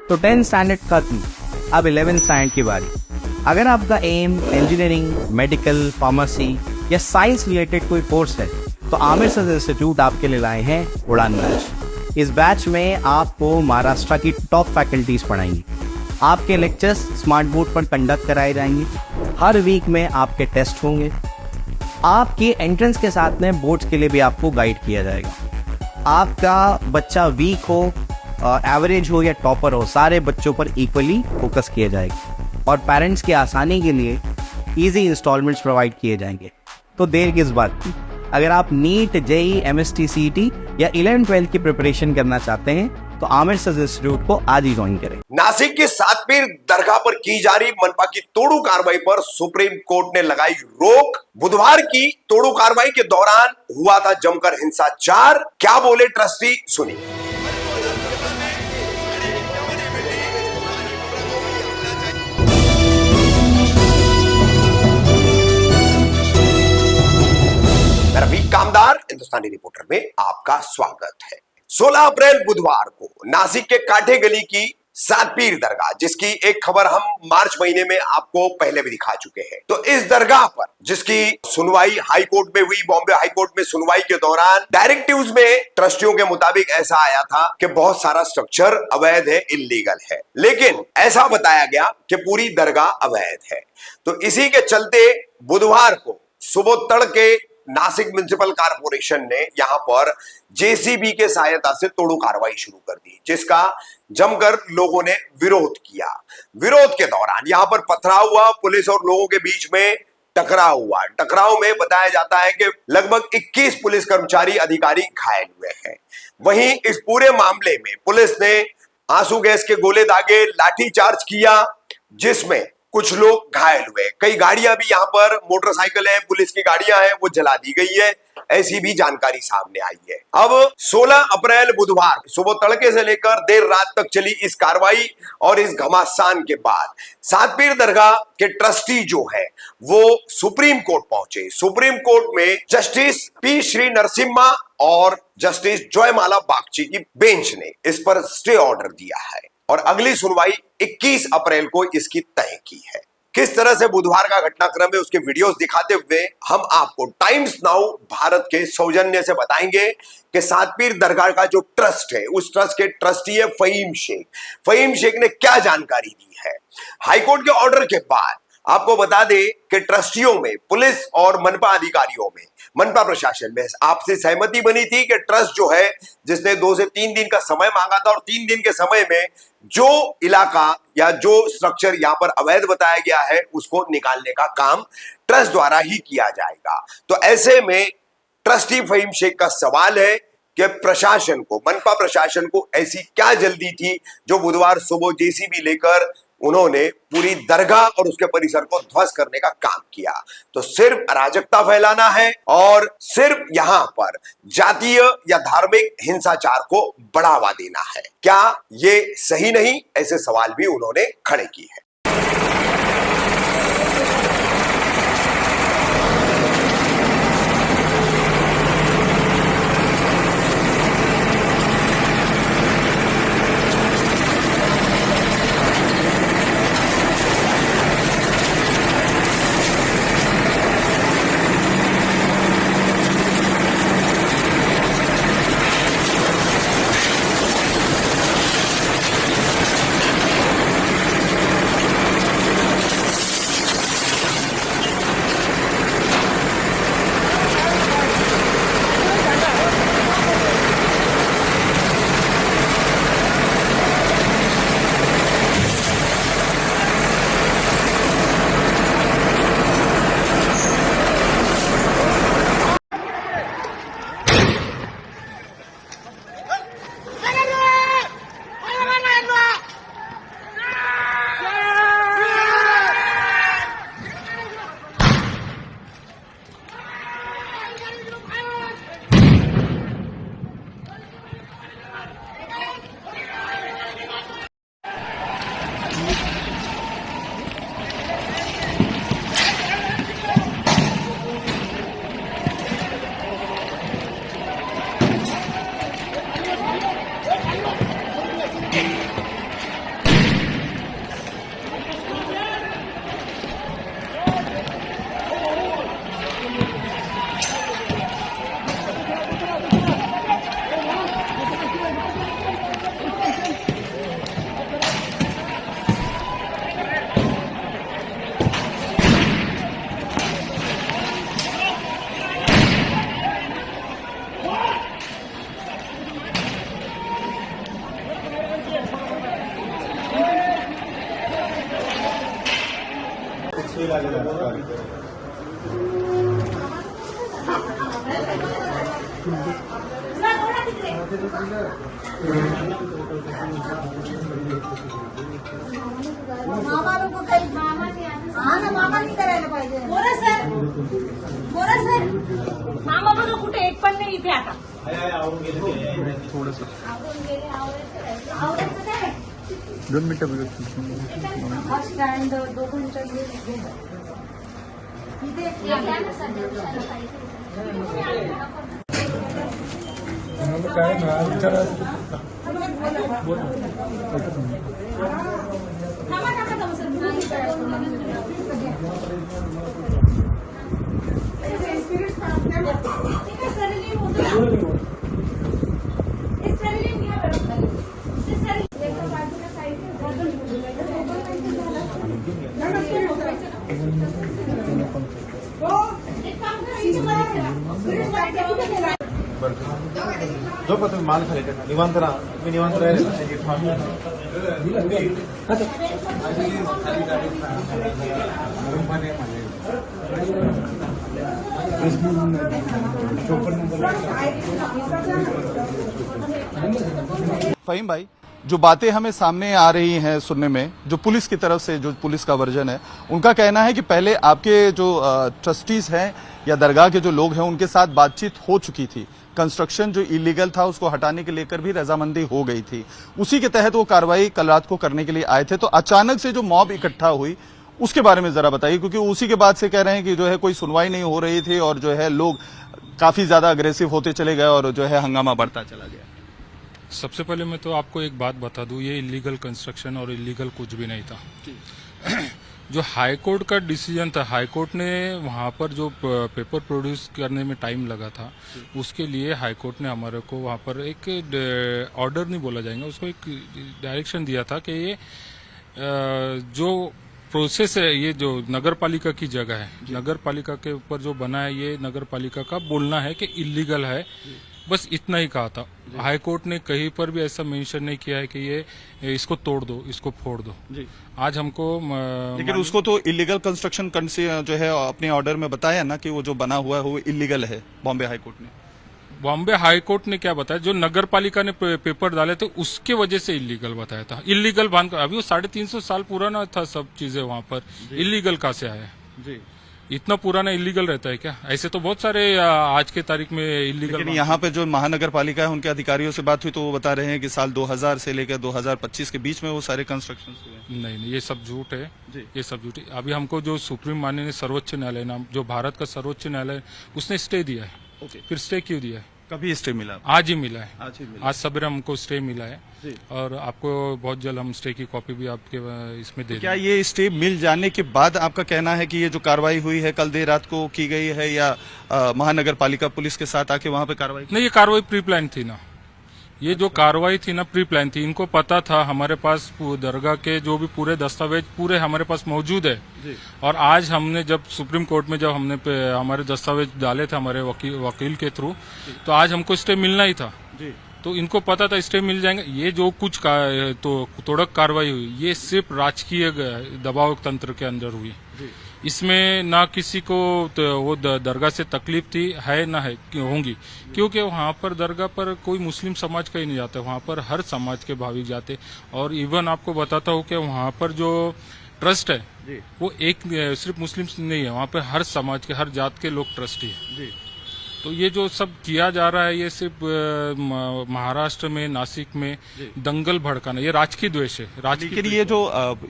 तो 10 स्टैंडर्ड खत्म, अब 11 स्टैंडर्ड की बारी। अगर आपका एम इंजीनियरिंग, मेडिकल, फार्मेसी या साइंस रिलेटेड कोई कोर्स है तो आमिर सर इंस्टीट्यूट आपके लिए लाए हैं उड़ान बैच। इस बैच में आपको महाराष्ट्र की टॉप फैकल्टीज पढ़ाएंगी। आपके लेक्चर्स स्मार्ट बोर्ड पर कंडक्ट कराए जाएंगे। हर वीक में आपके टेस्ट होंगे। आपके एंट्रेंस के साथ में बोर्ड्स के लिए भी आपको गाइड किया जाएगा। आपका बच्चा वीक हो, एवरेज हो या टॉपर हो, सारे बच्चों पर इक्वली फोकस किया जाएगा और पेरेंट्स की आसानी के लिए इजी इंस्टॉलमेंट्स प्रोवाइड किए जाएंगे। तो देर किस बात की, अगर आप नीट, जेई, एमएसटी, सीईटी या 11-12 की प्रिपरेशन करना चाहते हैं तो आमिर सर इंस्टीट्यूट को आज ही ज्वाइन करें। नासिक के सातपीर दरगाह पर की जा रही मनपा की तोड़ू कार्रवाई पर सुप्रीम कोर्ट ने लगाई रोक। बुधवार की तोड़ू कार्रवाई के दौरान हुआ था जमकर हिंसाचार। क्या बोले ट्रस्टी, सुनिए। रफीक कामदार, हिंदुस्तानी रिपोर्टर में आपका स्वागत है। 16 अप्रैल बुधवार को नासिक के काठे गली की सातपीर दरगाह, जिसकी एक खबर हम मार्च महीने में आपको पहले भी दिखा चुके हैं, तो इस दरगाह पर जिसकी सुनवाई हाई कोर्ट में हुई, बॉम्बे हाई कोर्ट में सुनवाई के दौरान डायरेक्टिव्स में ट्रस्टियों के मुताबिक ऐसा आया था कि बहुत सारा स्ट्रक्चर अवैध है, इल्लीगल है, लेकिन ऐसा बताया गया कि पूरी दरगाह अवैध है। तो इसी के चलते बुधवार को सुबह तड़के नासिक म्युनिसिपल कारपोरेशन ने यहां पर जेसीबी के सहायता से तोड़ू कार्रवाई शुरू कर दी, जिसका जमकर लोगों ने विरोध किया। विरोध के दौरान यहां पर पथराव हुआ, पुलिस और लोगों के बीच में टकराव हुआ। टकराव में बताया जाता है कि लगभग 21 पुलिस कर्मचारी, अधिकारी घायल हुए हैं। वहीं इस पूरे मामले में पुलिस ने आंसू गैस के गोले दागे, लाठीचार्ज किया, जिसमें कुछ लोग घायल हुए। कई गाड़ियां भी यहां पर, मोटरसाइकिल है, पुलिस की गाड़ियां हैं, वो जला दी गई है, ऐसी भी जानकारी सामने आई है। अब 16 अप्रैल बुधवार सुबह तड़के से लेकर देर रात तक चली इस कार्रवाई और इस घमासान के बाद सातपीर दरगाह के ट्रस्टी जो है वो सुप्रीम कोर्ट पहुंचे। सुप्रीम कोर्ट में जस्टिस पी श्री नरसिम्हा और जस्टिस जयमाला बागची की बेंच ने इस पर स्टे ऑर्डर दिया है और अगली सुनवाई 21 अप्रैल को इसकी तय की है। किस तरह से बुधवार का घटनाक्रम है उसके वीडियोस दिखाते हुए हम आपको टाइम्स नाउ भारत के सौजन्य से बताएंगे कि सातपीर दरगाह का जो ट्रस्ट है, उस ट्रस्ट के ट्रस्टी है फहीम शेख। फहीम शेख ने क्या जानकारी दी है। हाईकोर्ट के ऑर्डर के बाद आपको बता दें कि ट्रस्टियों में, पुलिस और मनपा अधिकारियों में, मनपा प्रशासन में आपसे सहमति बनी थी कि ट्रस्ट जो है, जिसने 2 से 3 दिन का समय मांगा था और 3 दिन के समय में जो इलाका या जो स्ट्रक्चर यहां पर अवैध बताया गया है उसको निकालने का काम ट्रस्ट द्वारा ही किया जाएगा। तो ऐसे में ट्रस्टी फहीम शेख का सवाल है कि प्रशासन को, मनपा प्रशासन को ऐसी क्या जल्दी थी जो बुधवार सुबह जेसीबी लेकर उन्होंने पूरी दरगाह और उसके परिसर को ध्वस्त करने का काम किया। तो सिर्फ अराजकता फैलाना है और सिर्फ यहां पर जातीय या धार्मिक हिंसाचार को बढ़ावा देना है। क्या ये सही नहीं? ऐसे सवाल भी उन्होंने खड़े किए हैं। मामा लोक काही हा ना मामानी करायला पाहिजे. बोला सर, बोला सर. मामा बघा कुठे एक पण नाही इथे आता. थोडस आवडायचं काय 2 मिनिटं हा स्टँड दोघांच्या इथे काय ना विचारा थांबा थांबा थांबा सर. ठीक आहे सर, लिहून होतं. एक सर लिहून घ्या बरं. ते सर एका बाजूला साईड एक काम करा, इथे मला करा. जो तुम्ही माल खाली टाका. निवांत राहा. मी निवांत राहील. फहीम भाई, जो बातें हमें सामने आ रही हैं सुनने में, जो पुलिस की तरफ से, जो पुलिस का वर्जन है, उनका कहना है कि पहले आपके जो ट्रस्टीज हैं या दरगाह के जो लोग हैं उनके साथ बातचीत हो चुकी थी, कंस्ट्रक्शन जो इलीगल था उसको हटाने के लेकर भी रजामंदी हो गई थी, उसी के तहत वो कार्रवाई कल रात को करने के लिए आए थे। तो अचानक से जो मॉब इकट्ठा हुई उसके बारे में जरा बताइए, क्योंकि उसी के बाद से कह रहे हैं कि जो है कोई सुनवाई नहीं हो रही थी और जो है लोग काफी ज्यादा अग्रेसिव होते चले गए और जो है हंगामा बढ़ता चला गया। सबसे पहले मैं तो आपको एक बात बता दूं, ये इलीगल कंस्ट्रक्शन और इलीगल कुछ भी नहीं था। जो हाई कोर्ट का डिसीजन था, हाई कोर्ट ने वहां पर जो पेपर प्रोड्यूस करने में टाइम लगा था, उसके लिए हाई कोर्ट ने हमारे को वहां पर एक ऑर्डर नहीं बोला जाएगा, उसको एक डायरेक्शन दिया था कि ये जो प्रोसेस है, ये जो नगर पालिका की जगह है, नगर पालिका के ऊपर जो बना है, ये नगर पालिका का बोलना है कि इलीगल है, बस इतना ही कहा था। हाई कोर्ट ने कहीं पर भी ऐसा मेंशन नहीं किया है कि ये इसको तोड़ दो, इसको फोड़ दो। आज हमको लेकिन उसको तो इलीगल कंस्ट्रक्शन जो है अपने ऑर्डर में बताया ना कि वो जो बना हुआ है वो इलीगल है। बॉम्बे हाई कोर्ट ने, बॉम्बे हाई कोर्ट ने क्या बताया, जो नगर पालिका ने पेपर डाले थे उसके वजह से इलीगल बताया था। इलीगल बांध कर अभी वो 350 साल पुराना था, सब चीजें वहां पर इलीगल कहाँ से आया जी? इतना पुराना इलीगल रहता है क्या? ऐसे तो बहुत सारे आज के तारीख में इलीगल। लेकिन यहाँ पे जो महानगर पालिका है उनके अधिकारियों से बात हुई तो वो बता रहे हैं कि साल 2000 से लेकर 2025 के बीच में वो सारे कंस्ट्रक्शन हुए। नहीं, ये सब झूठ है जी, ये सब झूठ है। अभी हमको जो सुप्रीम माननीय सर्वोच्च न्यायालय नाम, जो भारत का सर्वोच्च न्यायालय, उसने स्टे दिया है। ओके, फिर स्टे क्यों दिया है? कभी स्टे मिला? आज ही मिला है, आज ही मिला। आज सवेरे हमको स्टे मिला है जी। और आपको बहुत जल्द हम स्टे की कॉपी भी आपके इसमें दे क्या देंगे। ये स्टे मिल जाने के बाद आपका कहना है कि ये जो कार्रवाई हुई है कल देर रात को की गई है, या महानगर पालिका पुलिस के साथ आके वहां पे कार्रवाई? नहीं, ये कार्रवाई प्री प्लान थी ना, ये जो कार्रवाई थी ना प्री प्लान थी। इनको पता था हमारे पास दरगाह के जो भी पूरे दस्तावेज पूरे हमारे पास मौजूद है जी। और आज हमने जब सुप्रीम कोर्ट में जब हमने हमारे दस्तावेज डाले थे हमारे वकील के थ्रू, तो आज हमको स्टे मिलना ही था जी। तो इनको पता था स्टे मिल जाएंगे। ये जो कुछ तो तोड़क कार्रवाई हुई, ये सिर्फ राजकीय दबाव तंत्र के अंदर हुई। इसमें ना किसी को तो वो दरगाह से तकलीफ थी, है ना है होंगी, क्योंकि वहाँ पर दरगाह पर कोई मुस्लिम समाज का ही नहीं जाता, वहाँ पर हर समाज के भाविक जाते। और इवन आपको बताता हूँ कि वहाँ पर जो ट्रस्ट है वो एक सिर्फ मुस्लिम नहीं है, वहाँ पर हर समाज के, हर जात के लोग ट्रस्टी है। तो ये जो सब किया जा रहा है, ये सिर्फ महाराष्ट्र में, नासिक में दंगल भड़काना, ये राजकीय द्वेष है। लेकिन ये जो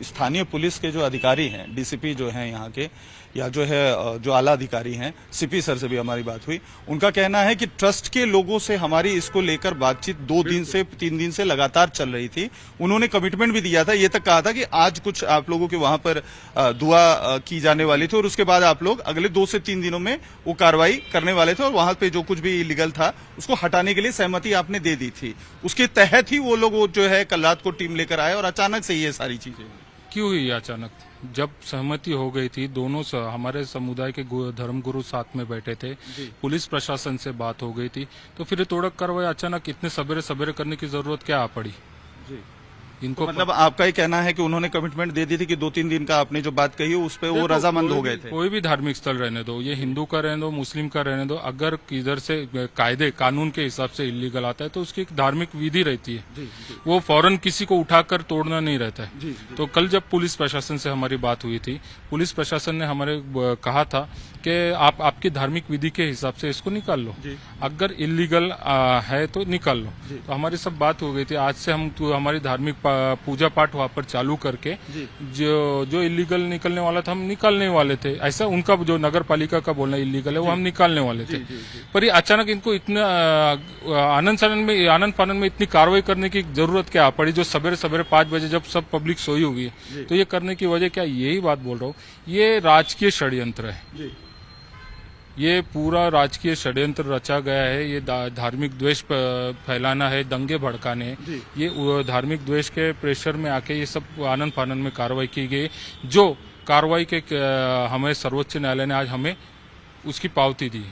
स्थानीय पुलिस के जो अधिकारी हैं, डीसीपी जो हैं यहाँ के, या जो है जो आला अधिकारी हैं, सीपी सर से भी हमारी बात हुई, उनका कहना है कि ट्रस्ट के लोगों से हमारी इसको लेकर बातचीत 2 दिन से 3 दिन से लगातार चल रही थी। उन्होंने कमिटमेंट भी दिया था, ये तक कहा था कि आज कुछ आप लोगों के वहां पर दुआ की जाने वाली थी और उसके बाद आप लोग अगले 2 से 3 दिनों में वो कार्रवाई करने वाले थे और वहां पे जो कुछ भी इलीगल था उसको हटाने के लिए सहमति आपने दे दी थी। उसके तहत ही वो लोग जो है कल रात को टीम लेकर आए और अचानक से ये सारी चीजें क्यों हुई अचानक? जब सहमति हो गई थी, दोनों हमारे समुदाय के धर्मगुरु साथ में बैठे थे, पुलिस प्रशासन से बात हो गई थी, तो फिर तोड़क कार्रवाई अचानक इतने सवेरे सवेरे करने की जरूरत क्या आ पड़ी जी? इनको मतलब आपका ये कहना है कि उन्होंने कमिटमेंट दे दी थी कि 2-3 दिन का आपने जो बात कही उस पे वो रजामंद हो गए थे। कोई भी धार्मिक स्थल रहने दो, ये हिंदू का रहने दो, मुस्लिम का रहने दो, अगर इधर से कायदे कानून के हिसाब से इलीगल आता है तो उसकी एक धार्मिक विधि रहती है, वो फौरन किसी को उठाकर तोड़ना नहीं रहता है। तो कल जब पुलिस प्रशासन से हमारी बात हुई थी, पुलिस प्रशासन ने हमारे कहा था कि आप आपकी धार्मिक विधि के हिसाब से इसको निकाल लो, अगर इलीगल है तो निकाल लो। तो हमारी सब बात हो गई थी। आज से हम हमारी धार्मिक पूजा पाठ वहाँ पर चालू करके जो इलीगल निकलने वाला था हम निकालने वाले थे। ऐसा उनका जो नगर पालिका का बोलना इलीगल है वो हम निकालने वाले थे। पर ये अचानक इनको इतना आनंद फानन में इतनी कार्रवाई करने की जरूरत क्या पड़ी, जो सवेरे सवेरे 5 बजे जब सब पब्लिक सोई हुई है। तो ये करने की वजह क्या, यही बात बोल रहा हूँ, ये राजकीय षड्यंत्र है। ये पूरा राजकीय षड्यंत्र रचा गया है। ये धार्मिक द्वेष फैलाना है, दंगे भड़काने, ये धार्मिक द्वेष के प्रेशर में आके ये सब आनंद फानन में कार्रवाई की गई। जो कार्रवाई के हमें सर्वोच्च न्यायालय ने आज हमें उसकी पावती दी,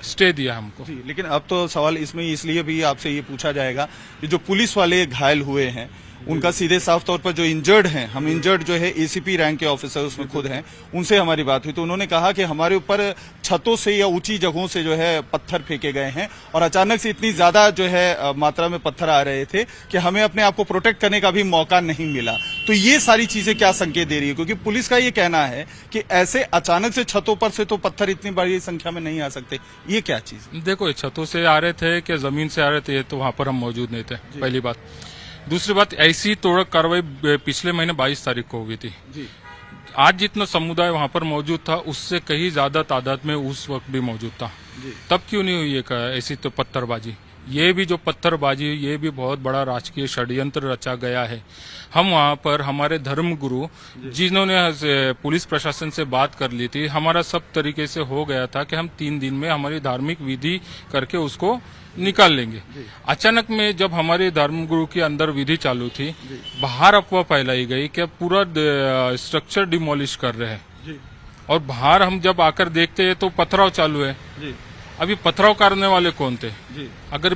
स्टे दिया हमको। लेकिन अब तो सवाल इसमें इसलिए भी आपसे ये पूछा जाएगा कि जो पुलिस वाले घायल हुए हैं उनका सीधे साफ तौर पर जो इंजर्ड हैं, हम इंजर्ड जो है एसीपी रैंक के ऑफिसर उसमें खुद हैं, उनसे हमारी बात हुई तो उन्होंने कहा कि हमारे ऊपर छतों से या ऊंची जगहों से जो है पत्थर फेंके गए हैं और अचानक से इतनी ज्यादा जो है मात्रा में पत्थर आ रहे थे कि हमें अपने आप को प्रोटेक्ट करने का भी मौका नहीं मिला। तो ये सारी चीजें क्या संकेत दे रही है, क्योंकि पुलिस का ये कहना है कि ऐसे अचानक से छतों पर से तो पत्थर इतनी बड़ी संख्या में नहीं आ सकते, ये क्या चीज? देखो, छतों से आ रहे थे कि जमीन से आ रहे थे, तो वहां पर हम मौजूद नहीं थे, पहली बात। दूसरी बात, ऐसी तोड़ कार्रवाई पिछले महीने 22 तारीख को हुई थी। आज जितना समुदाय वहां पर मौजूद था उससे कहीं ज्यादा तादाद में उस वक्त भी मौजूद था। तब क्यों नहीं हुई ऐसी तो पत्थरबाजी? ये भी जो पत्थरबाजी, ये भी बहुत बड़ा राजकीय षड्यंत्र रचा गया है। हम वहां पर हमारे धर्मगुरु जिन्होंने पुलिस प्रशासन से बात कर ली थी, हमारा सब तरीके से हो गया था कि हम 3 दिन में हमारी धार्मिक विधि करके उसको निकाल लेंगे। अचानक में जब हमारे धर्मगुरु के अंदर विधि चालू थी, बाहर अफवाह फैलाई गई कि पूरा स्ट्रक्चर डिमोलिश कर रहे हैं, और बाहर हम जब आकर देखते हैं तो पथराव चालू है। अभी पथराव करने वाले कौन थे? अगर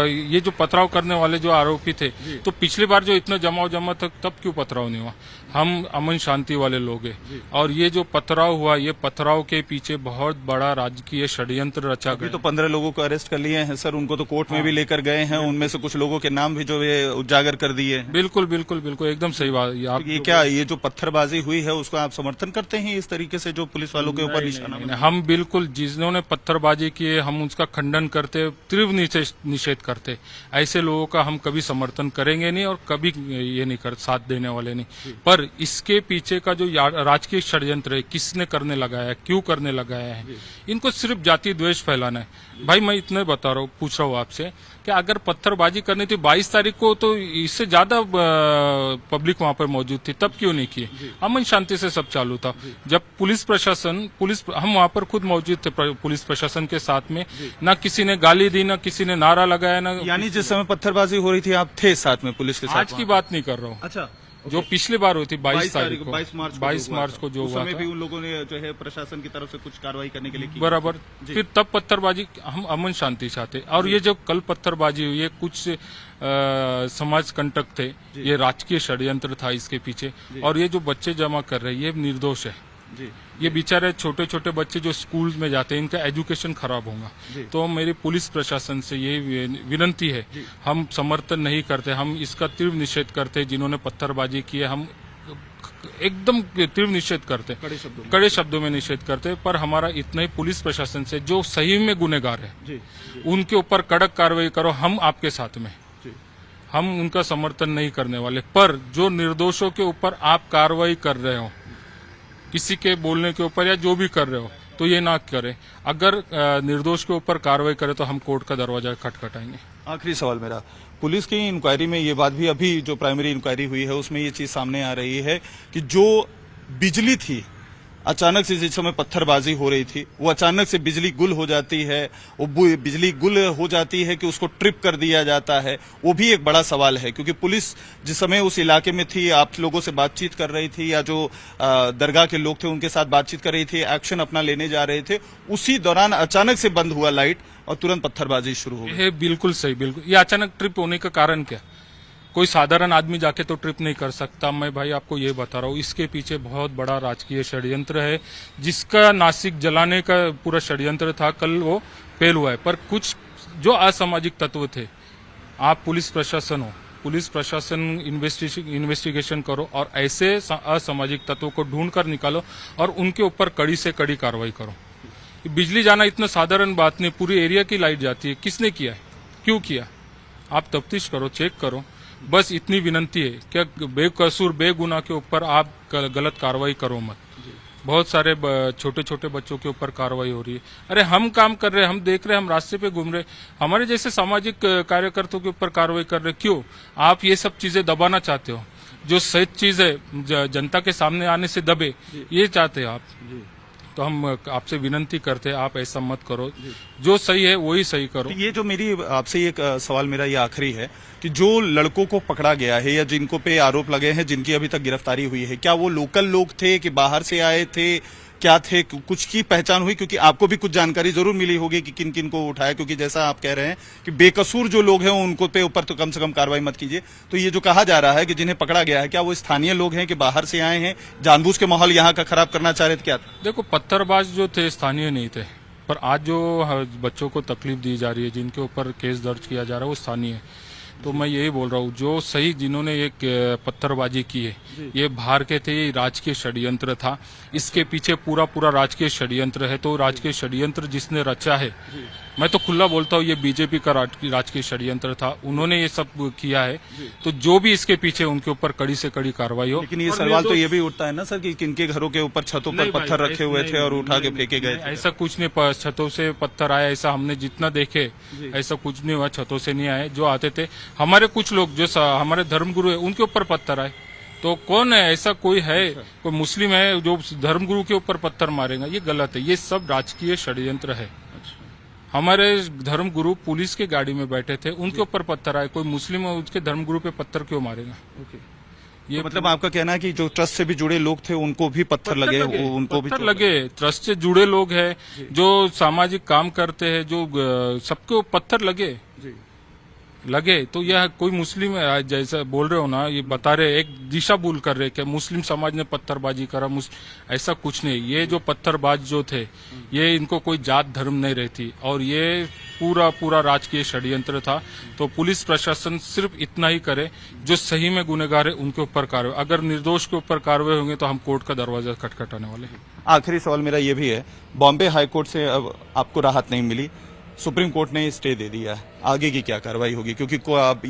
ये जो पथराव करने वाले जो आरोपी थे, तो पिछली बार जो इतना जमा था तब क्यों पथराव नहीं हुआ? हम अमन शांति वाले लोग हैं, और ये जो पथराव हुआ, ये पथराव के पीछे बहुत बड़ा राजकीय षड्यंत्र रचा गया। तो 15 लोगों को अरेस्ट कर लिए हैं सर, उनको तो कोर्ट में भी लेकर गए हैं, उनमें से कुछ लोगों के नाम भी जो ये उजागर कर दिए हैं। बिल्कुल बिल्कुल बिल्कुल, एकदम सही बात। ये क्या, ये जो पत्थरबाजी हुई है उसको आप समर्थन करते हैं इस तरीके से जो पुलिस वालों के ऊपर निशाना? हम बिल्कुल, जिन्होंने पत्थरबाजी की है हम उसका खंडन करते, तीव्र निषेध करते। ऐसे लोगों का हम कभी समर्थन करेंगे नहीं और कभी ये नहीं साथ देने वाले नहीं। पर इसके पीछे का जो राजकीय षड्यंत्र है, किसने करने लगाया है, क्यों करने लगाया है, इनको सिर्फ जाति द्वेष फैलाना है। भाई मैं इतने बता रहा हूँ, पूछ रहा हूँ आपसे कि अगर पत्थरबाजी करनी थी 22 तारीख को, तो इससे ज्यादा पब्लिक वहां पर मौजूद थी, तब क्यों नहीं किए? अमन शांति से सब चालू था। जब हम वहां पर खुद मौजूद थे पुलिस प्रशासन के साथ में, ना किसी ने गाली दी, ना किसी ने नारा लगाया, ना। यानी जिस समय पत्थरबाजी हो रही थी आप थे साथ में पुलिस के साथ? आज की बात नहीं कर रहा हूँ। अच्छा, जो पिछली बार हुई थी 22 तारीख को, 22 मार्च को जो हुआ था, भी उन लोगों ने जो है प्रशासन की तरफ से कुछ कार्रवाई करने के लिए की। बराबर। फिर तब पत्थरबाजी, हम अमन शांति चाहते, और ये जो कल पत्थरबाजी हुई, ये कुछ समाज कंटक थे, ये राजकीय षड्यंत्र था इसके पीछे। और ये जो बच्चे जमा कर रहे हैं, ये निर्दोष है। ये बेचारे छोटे छोटे बच्चे जो स्कूल में जाते हैं, इनका एजुकेशन खराब होगा। तो मेरी पुलिस प्रशासन से ये विनती है, हम समर्थन नहीं करते, हम इसका तीव्र निषेध करते। जिन्होंने पत्थरबाजी की है, हम एकदम तीव्र निषेध करते, कड़े शब्दों में निषेध करते। पर हमारा इतना ही, पुलिस प्रशासन से जो सही में गुनहगार है उनके ऊपर कड़क कार्रवाई करो, हम आपके साथ में। हम उनका समर्थन नहीं करने वाले, पर जो निर्दोषों के ऊपर आप कार्रवाई कर रहे हो, किसी के बोलने के ऊपर या जो भी कर रहे हो, तो ये ना करें। अगर निर्दोष के ऊपर कार्रवाई करें तो हम कोर्ट का दरवाजा खटखटाएंगे। आखिरी सवाल मेरा, पुलिस की इंक्वायरी में ये बात भी, अभी जो प्राइमरी इंक्वायरी हुई है उसमें ये चीज सामने आ रही है कि जो बिजली थी, अचानक से जिस समय पत्थरबाजी हो रही थी, वो अचानक से बिजली गुल हो जाती है, वो बिजली गुल हो जाती है कि उसको ट्रिप कर दिया जाता है, वो भी एक बड़ा सवाल है। क्योंकि पुलिस जिस समय उस इलाके में थी, आप लोगों से बातचीत कर रही थी, या जो दरगाह के लोग थे उनके साथ बातचीत कर रही थी, एक्शन अपना लेने जा रहे थे, उसी दौरान अचानक से बंद हुआ लाइट और तुरंत पत्थरबाजी शुरू हो गई। बिल्कुल सही, बिल्कुल। ये अचानक ट्रिप होने का कारण क्या? कोई साधारण आदमी जाके तो ट्रिप नहीं कर सकता। मैं भाई आपको ये बता रहा हूँ, इसके पीछे बहुत बड़ा राजकीय षड्यंत्र है, जिसका नासिक जलाने का पूरा षड्यंत्र था, कल वो फेल हुआ है। पर कुछ जो असामाजिक तत्व थे, आप पुलिस प्रशासन हो, पुलिस प्रशासन इन्वेस्टिगेशन करो और ऐसे असामाजिक तत्वों को ढूंढ कर निकालो और उनके ऊपर कड़ी से कड़ी कार्रवाई करो। बिजली जाना इतना साधारण बात नहीं, पूरी एरिया की लाइट जाती है, किसने किया है, क्यों किया, आप तफ्तीश करो, चेक करो। बस इतनी विनंती है कि बेकसूर बेगुनाह के ऊपर आप गलत कार्रवाई करो मत। बहुत सारे छोटे छोटे बच्चों के ऊपर कार्रवाई हो रही है। अरे हम काम कर रहे हैं, हम देख रहे हैं, हम रास्ते पे घूम रहे हैं, हमारे जैसे सामाजिक कार्यकर्ताओं के ऊपर कार्रवाई कर रहे हैं। क्यों आप ये सब चीजें दबाना चाहते हो? जो सही चीज है जनता के सामने आने से दबे, ये चाहते हो आप। तो हम आपसे विनंती करते हैं, आप ऐसा मत करो, जो सही है वही सही करो। ये जो मेरी आपसे एक सवाल मेरा ये आखिरी है कि जो लड़कों को पकड़ा गया है या जिनको पे आरोप लगे हैं, जिनकी अभी तक गिरफ्तारी हुई है, क्या वो लोकल लोग थे कि बाहर से आए थे, क्या थे, कुछ की पहचान हुई? क्योंकि आपको भी कुछ जानकारी जरूर मिली होगी कि किन किन को उठाया, क्योंकि जैसा आप कह रहे हैं कि बेकसूर जो लोग हैं उनको पे ऊपर तो कम से कम कार्रवाई मत कीजिए। तो ये जो कहा जा रहा है कि जिन्हें पकड़ा गया है, क्या वो स्थानीय लोग हैं कि बाहर से आए हैं, जानबूझ के माहौल यहाँ का खराब करना चाह रहे थे, क्या? देखो, पत्थरबाज जो थे स्थानीय नहीं थे, पर आज जो बच्चों को तकलीफ दी जा रही है, जिनके ऊपर केस दर्ज किया जा रहा है, वो स्थानीय है। तो मैं यही बोल रहा हूँ, जो सही जिन्होंने ये पत्थरबाजी की है, ये बाहर के थे, ये राजकीय षड्यंत्र था, इसके पीछे पूरा पूरा राजकीय षड्यंत्र है। तो राजकीय षड्यंत्र जिसने रचा है, मैं तो खुला बोलता हूँ, ये बीजेपी का राजकीय षड्यंत्र था, उन्होंने ये सब किया है। तो जो भी इसके पीछे, उनके ऊपर कड़ी से कड़ी कार्रवाई हो। लेकिन ये सवाल तो ये भी उठता है ना सर कि किनके घरों के ऊपर छतों पर पत्थर रखे हुए थे और उठा के फेंके गए थे? ऐसा कुछ नहीं, छतों से पत्थर आया ऐसा हमने जितना देखे, ऐसा कुछ नहीं हुआ, छतों से नहीं आए। जो आते थे हमारे कुछ लोग, जो हमारे धर्मगुरु है, उनके ऊपर पत्थर आए। तो कौन है, ऐसा कोई है, कोई मुस्लिम है जो धर्मगुरु के ऊपर पत्थर मारेगा? ये गलत है, ये सब राजकीय षड्यंत्र है। हमारे धर्मगुरु पुलिस की गाड़ी में बैठे थे, उनके ऊपर पत्थर आए, कोई मुस्लिम है उसके धर्मगुरु पे पत्थर क्यों मारेगा? ये मतलब आपका कहना है कि जो ट्रस्ट से भी जुड़े लोग थे उनको भी पत्थर लगे, उनको भी पत्थर लगे। ट्रस्ट से जुड़े लोग हैं, जो सामाजिक काम करते हैं, जो सबको पत्थर लगे। तो यह कोई मुस्लिम है, जैसा बोल रहे हो ना, ये बता रहे, एक दिशा भूल कर रहे कि मुस्लिम समाज ने पत्थरबाजी करा, ऐसा कुछ नहीं। ये जो पत्थरबाज जो थे, ये इनको कोई जात धर्म नहीं रहती, और ये पूरा पूरा राजकीय षड्यंत्र था। तो पुलिस प्रशासन सिर्फ इतना ही करे, जो सही में गुनहगार है उनके ऊपर कार्रवाई। अगर निर्दोष के ऊपर कार्रवाई होंगे तो हम कोर्ट का दरवाजा खटखटाने वाले हैं। आखिरी सवाल मेरा ये भी है, बॉम्बे हाईकोर्ट से अब आपको राहत नहीं मिली, सुप्रीम कोर्ट ने स्टे दे दिया है, आगे की क्या कार्रवाई होगी? क्योंकि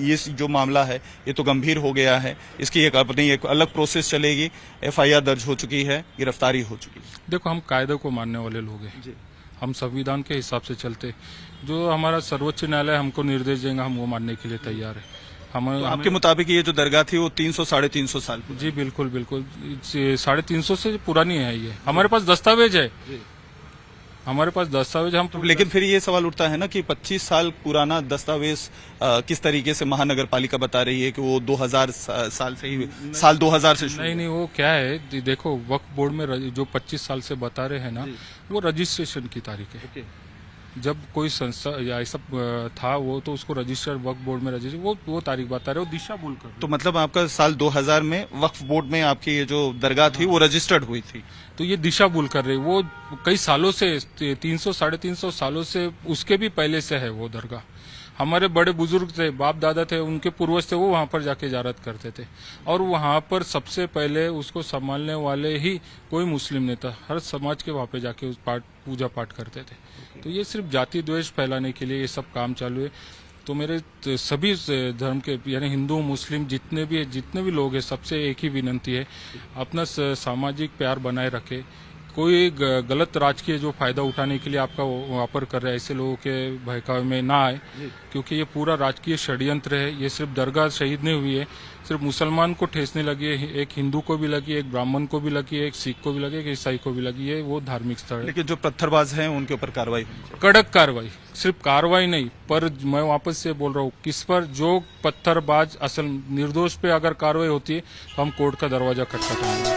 ये जो मामला है ये तो गंभीर हो गया है, इसकी एक अलग प्रोसेस चलेगी, एफआईआर दर्ज हो चुकी है, गिरफ्तारी हो चुकी है। देखो, हम कायदे को मानने वाले लोग हैं, हम संविधान के हिसाब से चलते, जो हमारा सर्वोच्च न्यायालय हमको निर्देश देगा हम वो मानने के लिए तैयार है। तो आपके मुताबिक ये जो दरगाह थी वो 300-350 साल? जी बिल्कुल बिल्कुल, 350 से पुरानी है ये। हमारे पास दस्तावेज है, हमारे पास दस्तावेज हम। लेकिन फिर ये सवाल उठता है ना कि 25 साल पुराना दस्तावेज किस तरीके से महानगर पालिका बता रही है कि वो 2000 साल से ही, साल 2000 से शुरू? नहीं, वो क्या है, देखो, वक्फ बोर्ड में जो 25 साल से बता रहे हैं ना, वो रजिस्ट्रेशन की तारीख है। जब कोई संस्था या ऐसा था वो, तो उसको रजिस्टर वक्फ बोर्ड में रजिस्टर, वो तारीख बता रहे हो, दिशा भूल कर। तो मतलब आपका साल 2000 में वक्फ बोर्ड में आपकी ये जो दरगाह थी वो रजिस्टर्ड हुई थी, तो ये दिशा भूल कर रहे, वो कई सालों से, 300-350 सालों से, उसके भी पहले से है वो दरगाह। हमारे बड़े बुजुर्ग थे, बाप दादा थे, उनके पूर्वज थे, वो वहां पर जाके ज़ियारत करते थे, और वहां पर सबसे पहले उसको संभालने वाले ही कोई मुस्लिम नहीं था, हर समाज के वहां पे जाके पूजा पाठ करते थे। तो ये सिर्फ जाति द्वेष फैलाने के लिए ये सब काम चालू है। तो मेरे सभी धर्म के, यानी हिंदू मुस्लिम जितने भी लोग हैं, सबसे एक ही विनंती है, अपना सामाजिक प्यार बनाए रखे। कोई गलत राजकीय जो फायदा उठाने के लिए आपका वापर कर रहे हैं, ऐसे लोगों के बहकावे में ना आए, क्योंकि ये पूरा राजकीय षड्यंत्र है। ये सिर्फ दरगाह शहीद नहीं हुई है, सिर्फ मुसलमान को ठेसने लगी है, एक हिंदू को भी लगी, एक ब्राह्मण को भी लगी, एक सिख को भी लगी, एक ईसाई को भी लगी है। वो धार्मिक स्थल है। लेकिन जो पत्थरबाज हैं उनके ऊपर कार्रवाई, कड़क कार्रवाई, सिर्फ कार्रवाई नहीं, पर मैं वापस से बोल रहा हूँ, किस पर जो पत्थरबाज असल निर्दोष पे अगर कार्रवाई होती है तो हम कोर्ट का दरवाजा खटखटाएंगे।